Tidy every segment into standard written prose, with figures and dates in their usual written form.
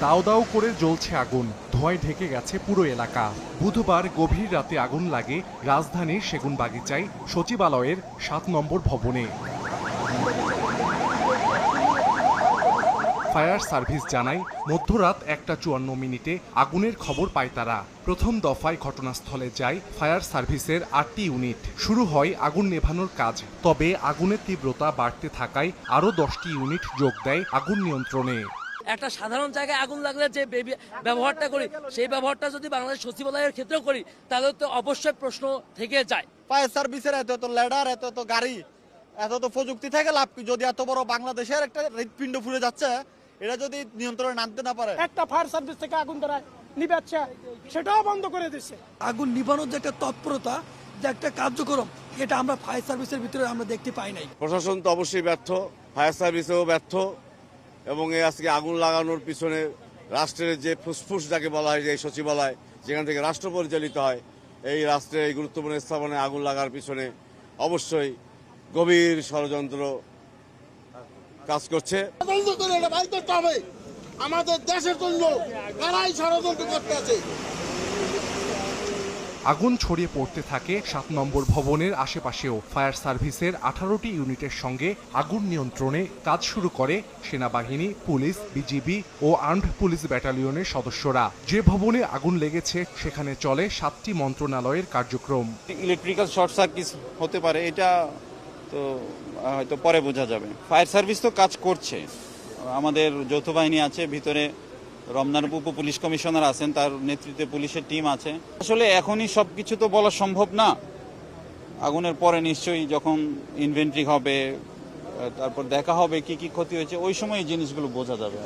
দাও দাও করে জ্বলছে আগুন, ধোঁয়ায় ঢেকে গেছে পুরো এলাকা। বুধবার গভীর রাতে আগুন লাগে রাজধানীর সেগুনবাগিচায় সচিবালয়ের ৭ নম্বর ভবনে। ফায়ার সার্ভিস জানায় মধ্যরাত ১টা ৫৪ আগুনের খবর পায় তারা। প্রথম দফায় ঘটনাস্থলে যায় ফায়ার সার্ভিসের ৮টি ইউনিট। শুরু হয় আগুন নেভানোর কাজ, তবে আগুনের তীব্রতা বাড়তে থাকায় আরও 10টি ইউনিট যোগ দেয় আগুন নিয়ন্ত্রণে। একটা সাধারণ জায়গায় আগুন লাগলে যে ব্যবহারটা করি, সেই ব্যবহারটা যদি বাংলাদেশ সচিবালয়ের ক্ষেত্রেও করি, তাহলে তো অবশ্যই প্রশ্ন থেকে যায়। ফায়ার সার্ভিসের এত ল্যাডার, এত গাড়ি, এত প্রযুক্তি থেকে লাভ কি? যদি এত বড় বাংলাদেশের একটা হৃৎপিণ্ড ফুলে যাচ্ছে, এটা যদি নিয়ন্ত্রণে আনতে না পারে। একটা ফায়ার সার্ভিস থেকে আগুন ধরায় নিবাচ্ছে, সেটাও বন্ধ করে দিচ্ছে। আগুন নিবানোর যে একটা তৎপরতা, যে একটা কার্যক্রম, এটা আমরা ফায়ার সার্ভিসের ভিতরে আমরা দেখতে পাই নাই। প্রশাসন তো অবশ্যই ব্যর্থ, ফায়ার সার্ভিসেও ব্যর্থ, এবং এই আজকে আগুন লাগানোর পিছনে রাষ্ট্রের যে ফুসফুস যাকে বলা হয়, যে সচিবালয় যেখান থেকে রাষ্ট্র পরিচালিত হয়, এই রাষ্ট্রের এই গুরুত্বপূর্ণ স্থাপনায় আগুন লাগার পিছনে অবশ্যই গভীর ষড়যন্ত্র কাজ করছে। আমাদের দেশের জন্য কারাই ষড়যন্ত্র করতে আছে। আগুন ছড়িয়ে পড়তে থাকে ৭ নম্বর ভবনের আশেপাশেও। ফায়ার সার্ভিসের 18টি ইউনিটের সঙ্গে আগুন নিয়ন্ত্রণে কাজ শুরু করে সেনাবাহিনী, পুলিশ, বিজিবি ও আর্মড পুলিশ ব্যাটালিয়নের সদস্যরা। যে ভবনে আগুন লেগেছে সেখানে চলে 7টি মন্ত্রণালয়ের কার্যক্রম। ইলেকট্রিক্যাল শর্ট সার্কিট হতে পারে, এটা তো হয়তো পরে বোঝা যাবে। ফায়ার সার্ভিস তো কাজ করছে, আমাদের যৌথ বাহিনী আছে ভিতরে, রমনার উপ পুলিশ কমিশনার আছেন, তার নেতৃত্বে পুলিশের টিম আছে। আসলে এখনই সবকিছু তো বলা সম্ভব না, আগুনের পরে নিশ্চয়ই যখন ইনভেন্টরি হবে, তারপর দেখা হবে কি কি ক্ষতি হয়েছে, ওই সময় এই জিনিসগুলো বোঝা যাবে।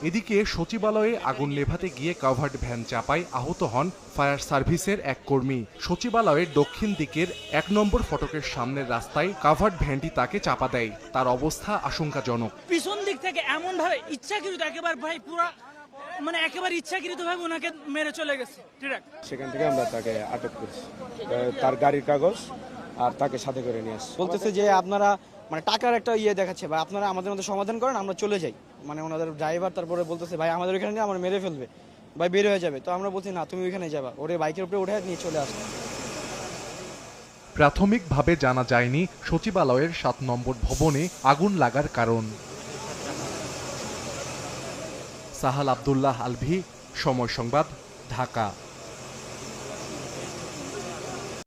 এদিকে সচিবালয়ে আগুন নেভাতে গিয়ে কাভার্ড ভ্যান চাপায় আহত হন ফায়ার সার্ভিসের এক কর্মী। সচিবালয়ের দক্ষিণ দিকের ১ নম্বর ফটকের সামনের রাস্তায় কাভার্ড ভ্যানটি তাকে চাপা দেয়। তার অবস্থা আশঙ্কাজনক। পিছন দিক থেকে এমন ভাবে ইচ্ছাকৃত, একেবারে ভাই পুরা একেবারে ইচ্ছাকৃত ভাবে ওনাকে মেরে চলে গেছে ডিরেক্ট। সেখান থেকে আমরা তাকে আটক করছি, তার গাড়ির কাগজ আর তাকে সাথে করে নিয়ে আসছি। বলতেছে যে আপনারা টাকার একটা দেখাচ্ছে, ভাই আপনারা আমাদের মধ্যে সমাধান করেন, আমরা চলে যাই। ওনাদের ড্রাইভার তারপরে বলতেছে ভাই আমাদের ওইখানে নিয়ে আমার মেরে ফেলবে, ভাই বের হয়ে যাবে। তো আমরা বলছি না, তুমি ওইখানে যাবা। ওরে বাইকের উপরে উঠে নিয়ে চলে আসবে। প্রাথমিকভাবে জানা যায়নি সচিবালয়ের ৭ নম্বর ভবনে আগুন লাগার কারণ। সাহাল আব্দুল্লাহ আলভি, সময় সংবাদ, ঢাকা।